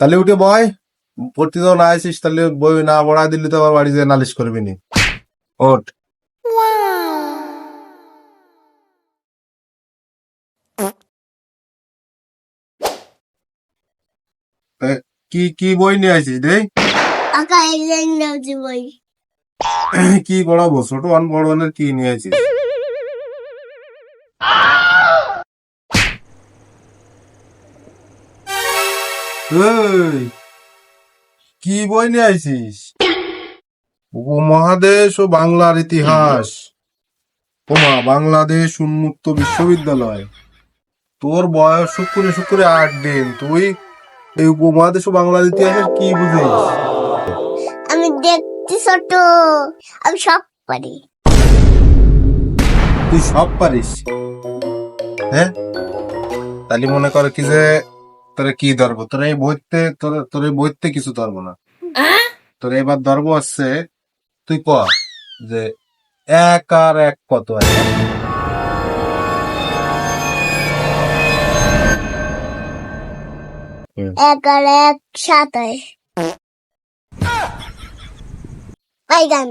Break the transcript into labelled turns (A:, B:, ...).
A: তাহলে উঠে বয়, প্রতিদিন না আসিস তাহলে বই না পড়া দিলে তো আবার বাড়ি যেয়ে নালিশ করবি নি। ওঠ। এ, কি কি বই নিয়ে আসিস রে?
B: আঁকা ইংরেজি বই।
A: কি পড়াবো? ছোট ওয়ান বড় ওয়ানের কি নিয়ে আসিস? এই, কি বই নিয়ে আসিস? উপমহাদেশ ও বাংলার ইতিহাস। ওমা, বাংলাদেশ উন্মুক্ত বিশ্ববিদ্যালয়। তোর বয়স শুক্রে শুক্রে 8 দিন, তুই এই উপমহাদেশ ও বাংলার ইতিহাসের কি বুঝিস?
B: আমি দেখতে ছোট, আমি সব পারি।
A: তুই সব পারিস? হ্যাঁ, তাহলে মনে কর কি যে তোরে কি ধরবো, তোর এই বইতে তোর এই বইতে কিছু ধরবো না। তোর এবার ধরবো হচ্ছে, তুই ক যে 1 আর 1 কত আছে?
B: 1 আর 1 27। বাইগান।